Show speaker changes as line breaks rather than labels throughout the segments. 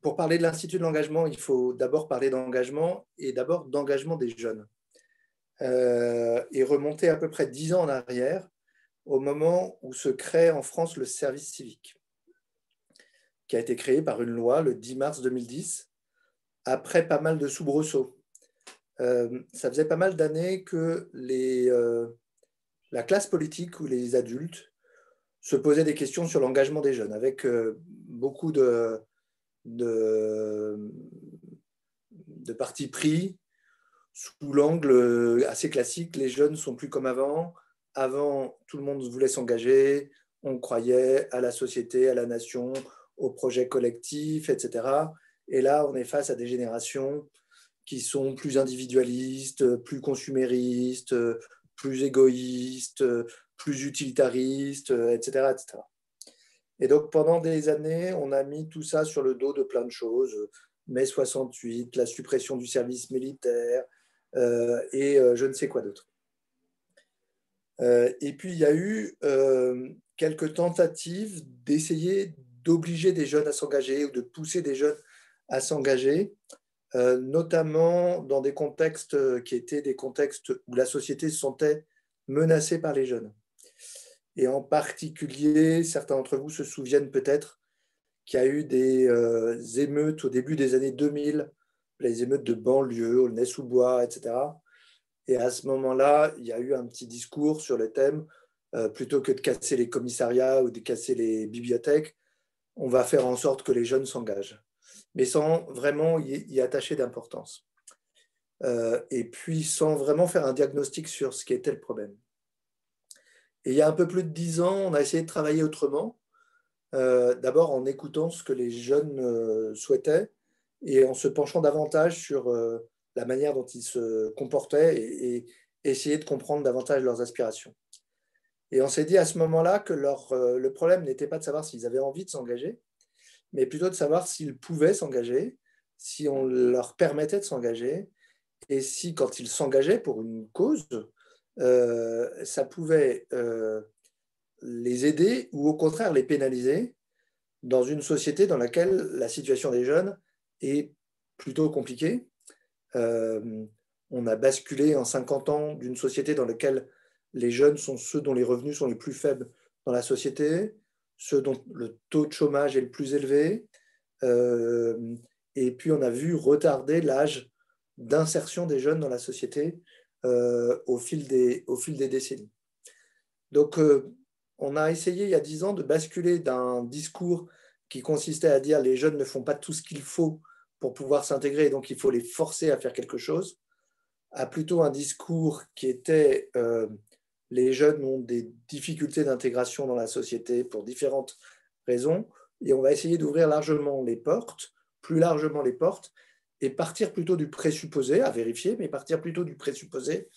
Pour parler de l'Institut de l'engagement, il faut d'abord parler d'engagement et d'abord d'engagement des jeunes. Et remonter à peu près 10 ans en arrière, au moment où se crée en France le service civique, qui a été créé par une loi le 10 mars 2010, après pas mal de soubresauts. Ça faisait pas mal d'années que la classe politique ou les adultes se posaient des questions sur l'engagement des jeunes, avec beaucoup de partis pris sous l'angle assez classique. Les jeunes ne sont plus comme avant. Avant, tout le monde voulait s'engager, on croyait à la société, à la nation, au projet collectif, etc. Et là, on est face à des générations qui sont plus individualistes, plus consuméristes, plus égoïstes, plus utilitaristes, etc., etc. Et donc, pendant des années, on a mis tout ça sur le dos de plein de choses. Mai 68, la suppression du service militaire, et je ne sais quoi d'autre. Et puis, il y a eu quelques tentatives d'essayer d'obliger des jeunes à s'engager ou de pousser des jeunes à s'engager, notamment dans des contextes qui étaient des contextes où la société se sentait menacée par les jeunes. Et en particulier, certains d'entre vous se souviennent peut-être qu'il y a eu des émeutes au début des années 2000, les émeutes de banlieue, Aulnay-sous-Bois, etc. Et à ce moment-là, il y a eu un petit discours sur le thème, plutôt que de casser les commissariats ou de casser les bibliothèques, on va faire en sorte que les jeunes s'engagent, mais sans vraiment y attacher d'importance. Et puis sans vraiment faire un diagnostic sur ce qui était le problème. Et il y a un peu plus de 10 ans, on a essayé de travailler autrement, d'abord en écoutant ce que les jeunes souhaitaient et en se penchant davantage sur la manière dont ils se comportaient et essayer de comprendre davantage leurs aspirations. Et on s'est dit à ce moment-là que le problème n'était pas de savoir s'ils avaient envie de s'engager, mais plutôt de savoir s'ils pouvaient s'engager, si on leur permettait de s'engager, et si, quand ils s'engageaient pour une cause, ça pouvait les aider ou au contraire les pénaliser dans une société dans laquelle la situation des jeunes est plutôt compliquée. On a basculé en 50 ans d'une société dans laquelle les jeunes sont ceux dont les revenus sont les plus faibles dans la société, ceux dont le taux de chômage est le plus élevé, et puis on a vu retarder l'âge d'insertion des jeunes dans la société au fil des décennies. Donc, on a essayé il y a 10 ans de basculer d'un discours qui consistait à dire les jeunes ne font pas tout ce qu'il faut pour pouvoir s'intégrer, donc il faut les forcer à faire quelque chose, à plutôt un discours qui était les jeunes ont des difficultés d'intégration dans la société pour différentes raisons, et on va essayer d'ouvrir largement les portes, plus largement les portes, et partir plutôt du présupposé, à vérifier, mais partir plutôt du présupposé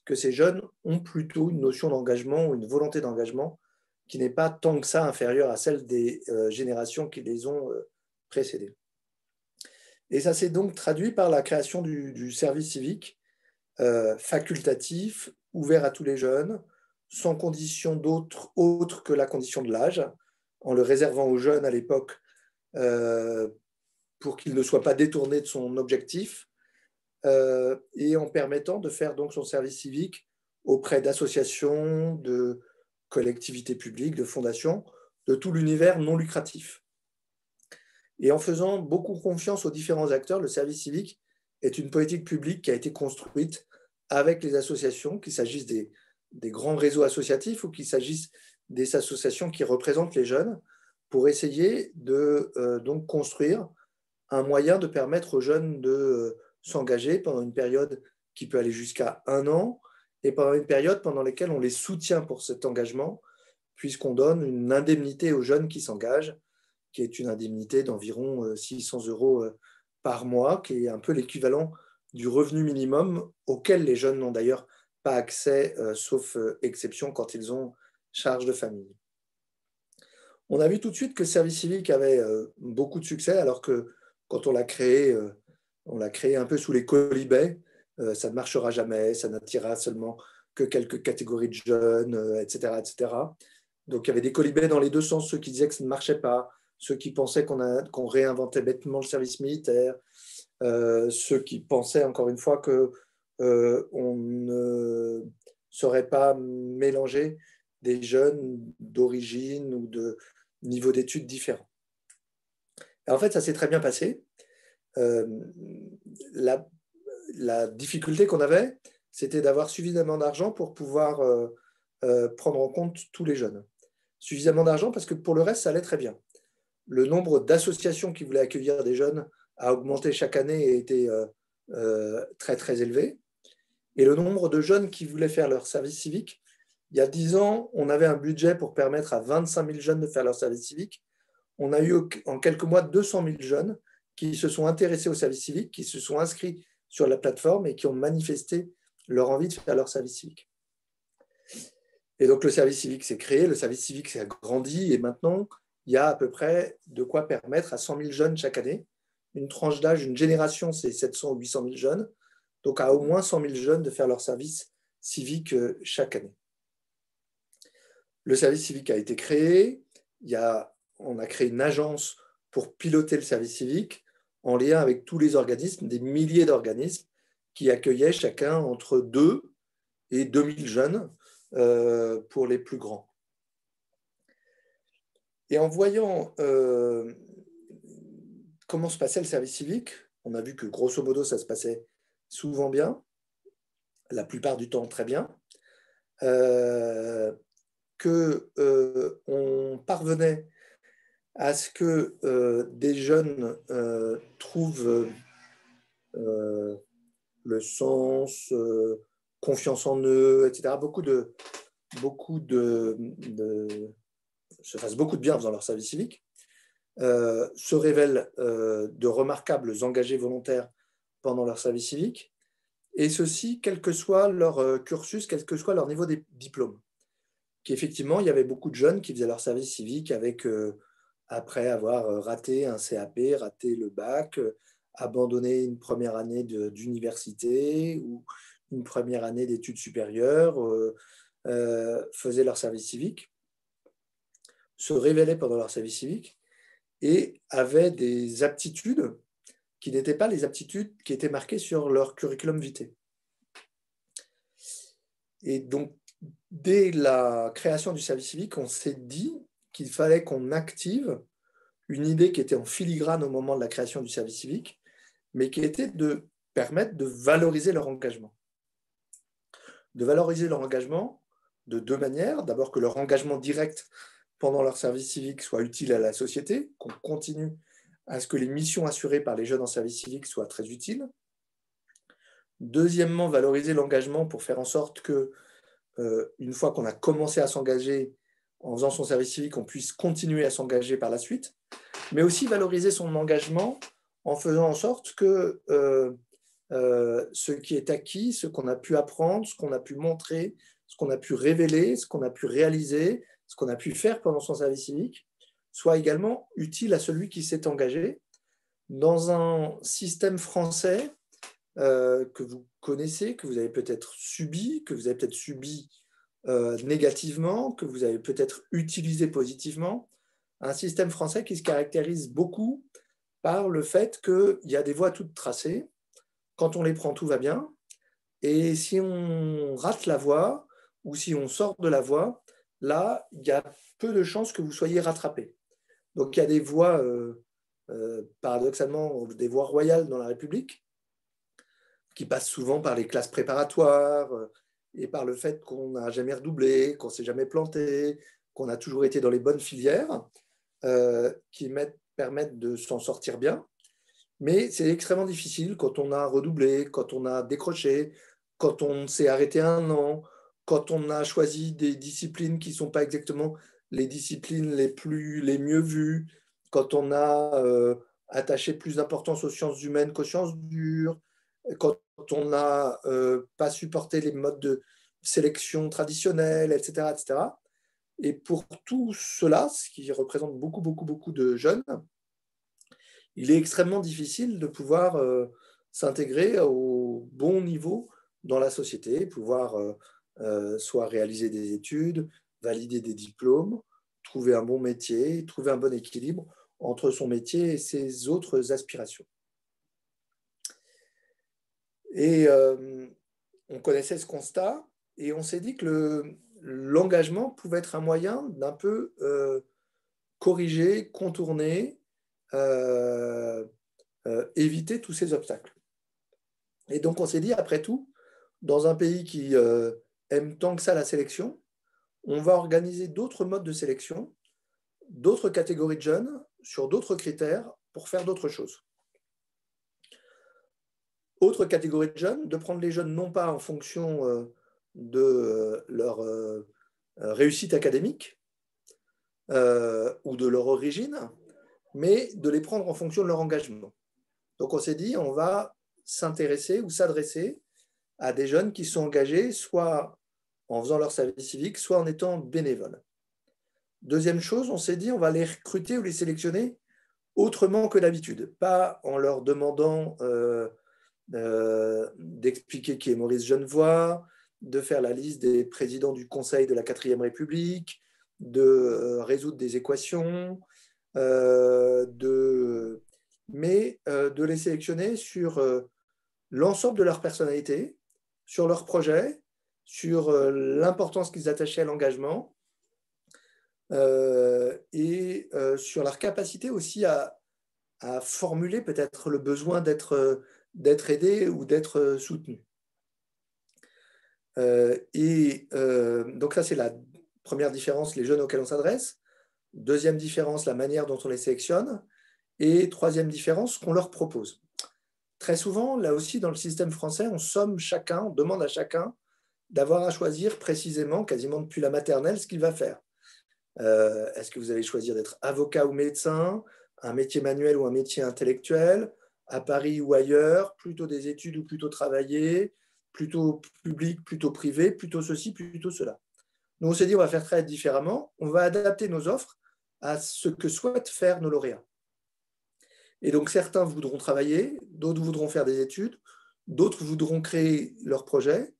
que ces jeunes ont plutôt une notion d'engagement ou une volonté d'engagement qui n'est pas tant que ça inférieure à celle des générations qui les ont précédées. Et ça s'est donc traduit par la création du service civique facultatif, ouvert à tous les jeunes, sans condition autre que la condition de l'âge, en le réservant aux jeunes à l'époque pour qu'il ne soit pas détourné de son objectif, et en permettant de faire donc son service civique auprès d'associations, de collectivités publiques, de fondations, de tout l'univers non lucratif. Et en faisant beaucoup confiance aux différents acteurs, le service civique est une politique publique qui a été construite avec les associations, qu'il s'agisse des grands réseaux associatifs ou qu'il s'agisse des associations qui représentent les jeunes, pour essayer de donc construire un moyen de permettre aux jeunes de s'engager pendant une période qui peut aller jusqu'à 1 an, et pendant une période pendant laquelle on les soutient pour cet engagement, puisqu'on donne une indemnité aux jeunes qui s'engagent, qui est une indemnité d'environ 600 € par mois, qui est un peu l'équivalent du revenu minimum auquel les jeunes n'ont d'ailleurs pas accès, sauf exception quand ils ont charge de famille. On a vu tout de suite que le service civique avait beaucoup de succès, alors que quand on l'a créé un peu sous les quolibets, ça ne marchera jamais, ça n'attirera seulement que quelques catégories de jeunes, etc., etc. Donc il y avait des quolibets dans les deux sens, ceux qui disaient que ça ne marchait pas, ceux qui pensaient qu'on réinventait bêtement le service militaire, ceux qui pensaient, encore une fois, qu'on ne saurait pas mélanger des jeunes d'origine ou de niveau d'études différents. Et en fait, ça s'est très bien passé. La difficulté qu'on avait, c'était d'avoir suffisamment d'argent pour pouvoir prendre en compte tous les jeunes. Suffisamment d'argent parce que pour le reste, ça allait très bien. Le nombre d'associations qui voulaient accueillir des jeunes a augmenté chaque année et était très, très élevé. Et le nombre de jeunes qui voulaient faire leur service civique, il y a 10 ans, on avait un budget pour permettre à 25 000 jeunes de faire leur service civique. On a eu en quelques mois 200 000 jeunes qui se sont intéressés au service civique, qui se sont inscrits sur la plateforme et qui ont manifesté leur envie de faire leur service civique. Et donc le service civique s'est créé, le service civique s'est agrandi et maintenant, il y a à peu près de quoi permettre à 100 000 jeunes chaque année. Une tranche d'âge, une génération, c'est 700 ou 800 000 jeunes. Donc à au moins 100 000 jeunes de faire leur service civique chaque année. Le service civique a été créé. On a créé une agence pour piloter le service civique en lien avec tous les organismes, des milliers d'organismes qui accueillaient chacun entre 2 et 2000 jeunes pour les plus grands. Et en voyant comment se passait le service civique, on a vu que grosso modo, ça se passait souvent bien, la plupart du temps très bien, qu'on parvenait à ce que des jeunes trouvent le sens, confiance en eux, etc. Se fassent beaucoup de bien en faisant leur service civique, se révèlent de remarquables engagés volontaires pendant leur service civique, et ceci, quel que soit leur cursus, quel que soit leur niveau de diplôme. Qu'effectivement, il y avait beaucoup de jeunes qui faisaient leur service civique après avoir raté un CAP, raté le bac, abandonné une première année d'université ou une première année d'études supérieures, faisaient leur service civique, se révélaient pendant leur service civique et avaient des aptitudes qui n'étaient pas les aptitudes qui étaient marquées sur leur curriculum vitae. Et donc, dès la création du service civique, on s'est dit qu'il fallait qu'on active une idée qui était en filigrane au moment de la création du service civique, mais qui était de permettre de valoriser leur engagement. De valoriser leur engagement de 2 manières. D'abord, que leur engagement direct pendant leur service civique soit utile à la société, qu'on continue à ce que les missions assurées par les jeunes en service civique soient très utiles. Deuxièmement, valoriser l'engagement pour faire en sorte que, une fois qu'on a commencé à s'engager en faisant son service civique, on puisse continuer à s'engager par la suite, mais aussi valoriser son engagement en faisant en sorte que ce qui est acquis, ce qu'on a pu apprendre, ce qu'on a pu montrer, ce qu'on a pu révéler, ce qu'on a pu réaliser, ce qu'on a pu faire pendant son service civique, soit également utile à celui qui s'est engagé dans un système français que vous connaissez, que vous avez peut-être subi, négativement, que vous avez peut-être utilisé positivement, un système français qui se caractérise beaucoup par le fait qu'il y a des voies toutes tracées. Quand on les prend, tout va bien. Et si on rate la voie ou si on sort de la voie, là, il y a peu de chances que vous soyez rattrapé. Donc, il y a des voies, paradoxalement, des voies royales dans la République qui passent souvent par les classes préparatoires et par le fait qu'on n'a jamais redoublé, qu'on ne s'est jamais planté, qu'on a toujours été dans les bonnes filières qui permettent de s'en sortir bien. Mais c'est extrêmement difficile quand on a redoublé, quand on a décroché, quand on s'est arrêté 1 an, quand on a choisi des disciplines qui ne sont pas exactement les disciplines les mieux vues, quand on a attaché plus d'importance aux sciences humaines qu'aux sciences dures, quand on n'a pas supporté les modes de sélection traditionnels, etc., etc. Et pour tout cela, ce qui représente beaucoup, beaucoup, beaucoup de jeunes, il est extrêmement difficile de pouvoir s'intégrer au bon niveau dans la société, pouvoir soit réaliser des études, valider des diplômes, trouver un bon métier, trouver un bon équilibre entre son métier et ses autres aspirations. Et on connaissait ce constat et on s'est dit que l'engagement pouvait être un moyen d'un peu corriger, contourner, éviter tous ces obstacles. Et donc on s'est dit, après tout, dans un pays qui aime tant que ça la sélection, on va organiser d'autres modes de sélection, d'autres catégories de jeunes, sur d'autres critères, pour faire d'autres choses. Autre catégorie de jeunes, de prendre les jeunes non pas en fonction de leur réussite académique ou de leur origine, mais de les prendre en fonction de leur engagement. Donc on s'est dit, on va s'intéresser ou s'adresser à des jeunes qui sont engagés soit en faisant leur service civique, soit en étant bénévoles. Deuxième chose, on s'est dit, on va les recruter ou les sélectionner autrement que d'habitude, pas en leur demandant d'expliquer qui est Maurice Genevoix, de faire la liste des présidents du Conseil de la 4e République, de résoudre des équations, mais de les sélectionner sur l'ensemble de leur personnalité, sur leur projet, sur l'importance qu'ils attachaient à l'engagement et sur leur capacité aussi à formuler peut-être le besoin d'être aidé ou d'être soutenu. Donc ça, c'est la première différence, les jeunes auxquels on s'adresse. Deuxième différence, la manière dont on les sélectionne. Et troisième différence, ce qu'on leur propose. Très souvent, là aussi, dans le système français, on demande à chacun d'avoir à choisir précisément, quasiment depuis la maternelle, ce qu'il va faire. Est-ce que vous allez choisir d'être avocat ou médecin, un métier manuel ou un métier intellectuel, à Paris ou ailleurs, plutôt des études ou plutôt travailler, plutôt public, plutôt privé, plutôt ceci, plutôt cela. Nous, on s'est dit, on va faire très différemment, on va adapter nos offres à ce que souhaitent faire nos lauréats. Et donc, certains voudront travailler, d'autres voudront faire des études, d'autres voudront créer leur projet,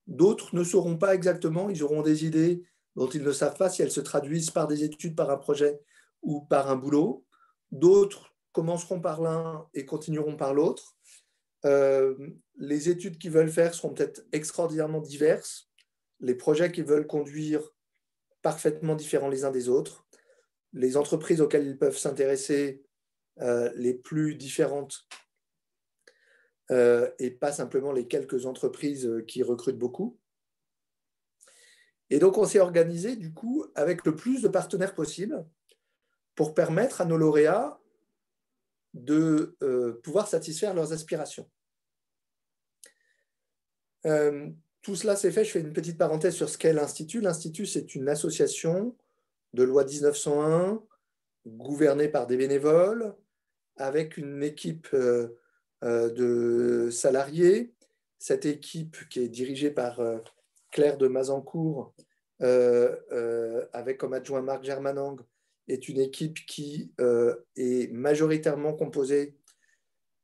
d'autres ne sauront pas exactement, ils auront des idées dont ils ne savent pas si elles se traduisent par des études, par un projet ou par un boulot. D'autres commenceront par l'un et continueront par l'autre. Les études qu'ils veulent faire seront peut-être extraordinairement diverses. Les projets qu'ils veulent conduire parfaitement différents les uns des autres. Les entreprises auxquelles ils peuvent s'intéresser les plus différentes et pas simplement les quelques entreprises qui recrutent beaucoup. Et donc, on s'est organisé, du coup, avec le plus de partenaires possible pour permettre à nos lauréats de pouvoir satisfaire leurs aspirations. Tout cela s'est fait, je fais une petite parenthèse sur ce qu'est l'Institut. L'Institut, c'est une association de loi 1901, gouvernée par des bénévoles, avec une équipe de salariés. Cette équipe qui est dirigée par Claire de Mazancourt, avec comme adjoint Marc Germanang, est une équipe qui est majoritairement composée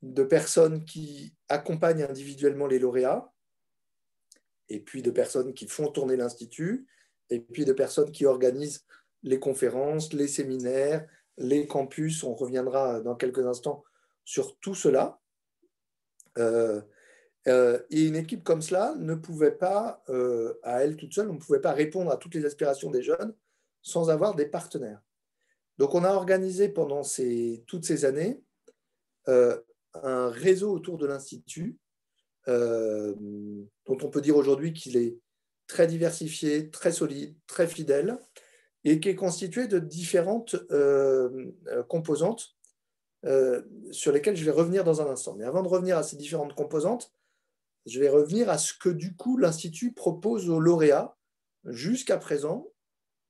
de personnes qui accompagnent individuellement les lauréats, et puis de personnes qui font tourner l'Institut, et puis de personnes qui organisent les conférences, les séminaires, les campus. On reviendra dans quelques instants sur tout cela. Et une équipe comme cela ne pouvait pas, à elle toute seule, on ne pouvait pas répondre à toutes les aspirations des jeunes sans avoir des partenaires. Donc on a organisé pendant toutes ces années un réseau autour de l'Institut, dont on peut dire aujourd'hui qu'il est très diversifié, très solide, très fidèle, et qui est constitué de différentes composantes sur lesquelles je vais revenir dans un instant. Mais avant de revenir à ces différentes composantes, je vais revenir à ce que du coup l'Institut propose aux lauréats jusqu'à présent,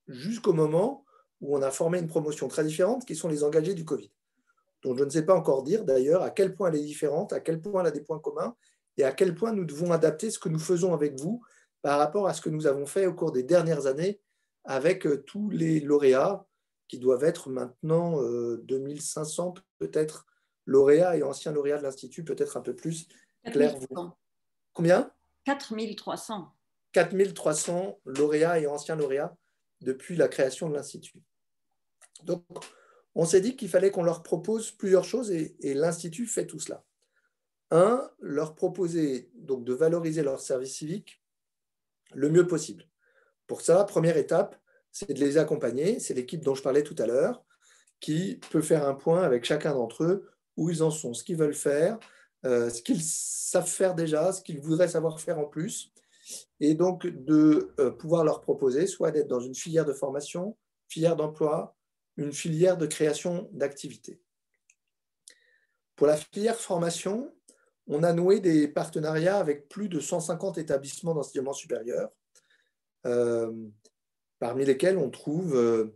jusqu'au moment où on a formé une promotion très différente, qui sont les engagés du Covid. Donc je ne sais pas encore dire d'ailleurs à quel point elle est différente, à quel point elle a des points communs, et à quel point nous devons adapter ce que nous faisons avec vous par rapport à ce que nous avons fait au cours des dernières années avec tous les lauréats, qui doivent être maintenant 2500 peut-être lauréats et anciens lauréats de l'Institut, peut-être un peu plus. Claire, vous... Combien ?
4300.
4300 lauréats et anciens lauréats depuis la création de l'Institut. Donc, on s'est dit qu'il fallait qu'on leur propose plusieurs choses et l'Institut fait tout cela. Un, leur proposer donc de valoriser leur service civique le mieux possible. Pour ça, première étape, c'est de les accompagner. C'est l'équipe dont je parlais tout à l'heure qui peut faire un point avec chacun d'entre eux, où ils en sont, ce qu'ils veulent faire, ce qu'ils savent faire déjà, ce qu'ils voudraient savoir faire en plus, et donc de pouvoir leur proposer soit d'être dans une filière de formation, filière d'emploi, une filière de création d'activités. Pour la filière formation, on a noué des partenariats avec plus de 150 établissements d'enseignement supérieur, parmi lesquels on trouve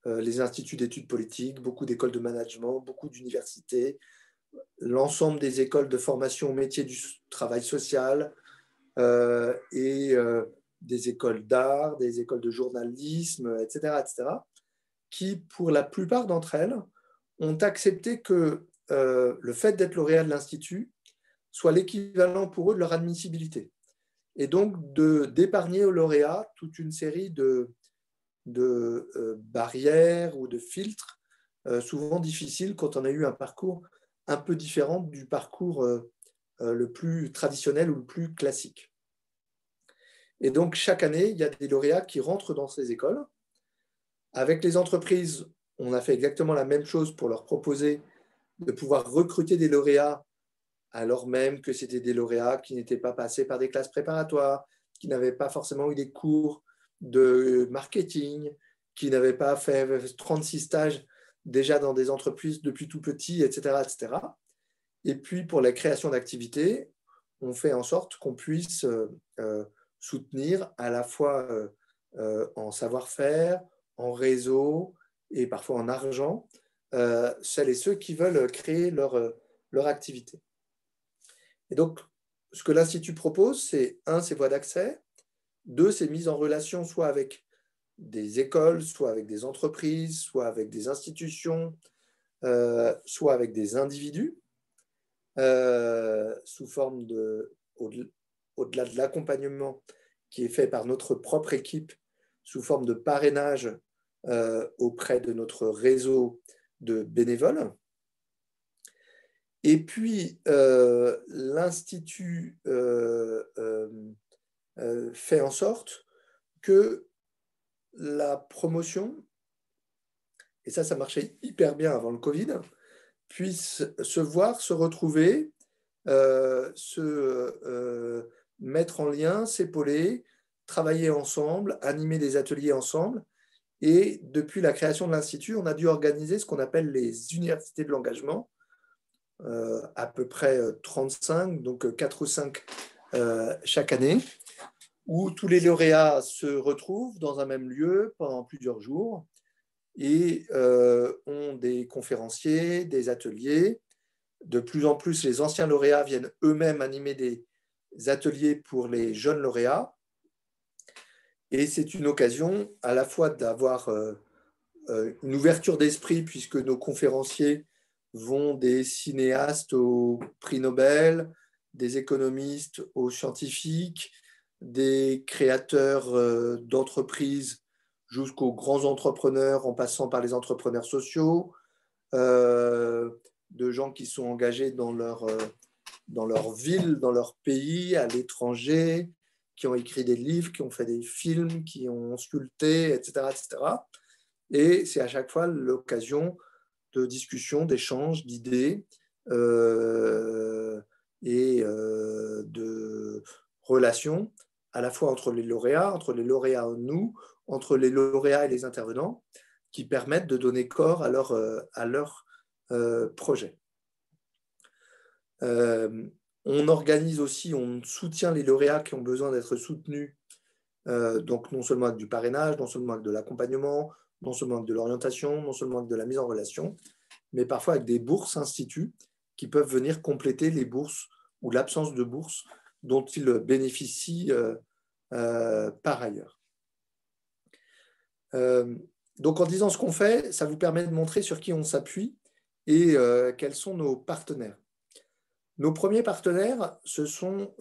les instituts d'études politiques, beaucoup d'écoles de management, beaucoup d'universités, l'ensemble des écoles de formation au métier du travail social et des écoles d'art, des écoles de journalisme, etc., qui, pour la plupart d'entre elles, ont accepté que le fait d'être lauréat de l'Institut soit l'équivalent pour eux de leur admissibilité. Et donc d'épargner aux lauréats toute une série de barrières ou de filtres souvent difficiles quand on a eu un parcours un peu différent du parcours le plus traditionnel ou le plus classique. Et donc chaque année, il y a des lauréats qui rentrent dans ces écoles. Avec les entreprises, on a fait exactement la même chose pour leur proposer de pouvoir recruter des lauréats alors même que c'était des lauréats qui n'étaient pas passés par des classes préparatoires, qui n'avaient pas forcément eu des cours de marketing, qui n'avaient pas fait 36 stages déjà dans des entreprises depuis tout petit, etc., etc. Et puis, pour la création d'activités, on fait en sorte qu'on puisse soutenir à la fois en savoir-faire, en réseau et parfois en argent, celles et ceux qui veulent créer leur activité. Et donc, ce que l'Institut propose, c'est un, ces voies d'accès, deux, c'est mise en relation soit avec des écoles, soit avec des entreprises, soit avec des institutions, soit avec des individus, sous forme de, au-delà de l'accompagnement qui est fait par notre propre équipe, sous forme de parrainage auprès de notre réseau de bénévoles. Et puis, l'Institut fait en sorte que la promotion, et ça marchait hyper bien avant le Covid, puisse se voir, se retrouver, se mettre en lien, s'épauler, travailler ensemble, animer des ateliers ensemble. Et depuis la création de l'Institut, on a dû organiser ce qu'on appelle les universités de l'engagement, à peu près 35, donc 4 ou 5 chaque année, où tous les lauréats se retrouvent dans un même lieu pendant plusieurs jours et ont des conférenciers, des ateliers. De plus en plus, les anciens lauréats viennent eux-mêmes animer des ateliers pour les jeunes lauréats. Et c'est une occasion à la fois d'avoir une ouverture d'esprit, puisque nos conférenciers vont des cinéastes au prix Nobel, des économistes aux scientifiques, des créateurs d'entreprises jusqu'aux grands entrepreneurs en passant par les entrepreneurs sociaux, de gens qui sont engagés dans leur ville, dans leur pays, à l'étranger, qui ont écrit des livres, qui ont fait des films, qui ont sculpté, etc., etc. Et c'est à chaque fois l'occasion de discussion, d'échanges, d'idées et de relations, à la fois entre les lauréats et nous, entre les lauréats et les intervenants, qui permettent de donner corps à leur projet. On organise aussi, on soutient les lauréats qui ont besoin d'être soutenus, donc non seulement avec du parrainage, non seulement avec de l'accompagnement, non seulement avec de l'orientation, non seulement avec de la mise en relation, mais parfois avec des bourses instituts qui peuvent venir compléter les bourses ou l'absence de bourses dont ils bénéficient par ailleurs. Donc en disant ce qu'on fait, ça vous permet de montrer sur qui on s'appuie et quels sont nos partenaires. Nos premiers partenaires, ce sont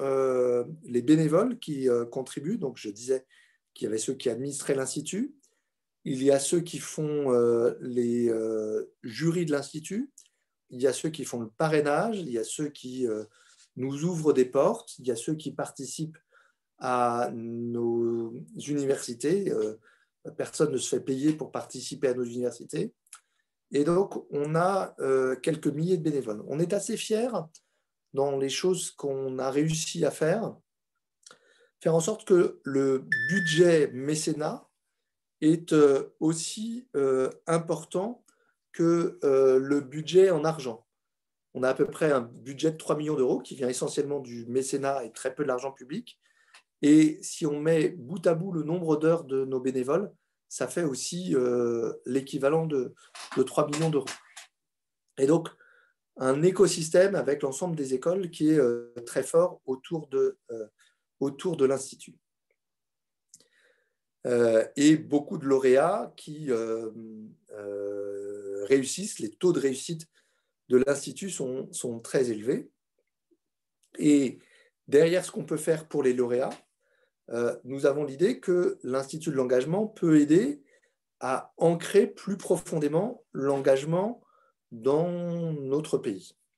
les bénévoles qui contribuent. Donc je disais qu'il y avait ceux qui administraient l'Institut, il y a ceux qui font les jurys de l'Institut, il y a ceux qui font le parrainage, il y a ceux qui nous ouvrent des portes, il y a ceux qui participent à nos universités. Personne ne se fait payer pour participer à nos universités. Et donc, on a quelques milliers de bénévoles. On est assez fiers dans les choses qu'on a réussi à faire en sorte que le budget mécénat est aussi important que le budget en argent. On a à peu près un budget de 3 millions d'euros qui vient essentiellement du mécénat et très peu de l'argent public. Et si on met bout à bout le nombre d'heures de nos bénévoles, ça fait aussi l'équivalent de 3 millions d'euros. Et donc, un écosystème avec l'ensemble des écoles qui est très fort autour de l'Institut. Et beaucoup de lauréats qui réussissent. Les taux de réussite de l'Institut sont très élevés. Et derrière ce qu'on peut faire pour les lauréats, nous avons l'idée que l'Institut de l'engagement peut aider à ancrer plus profondément l'engagement dans notre pays.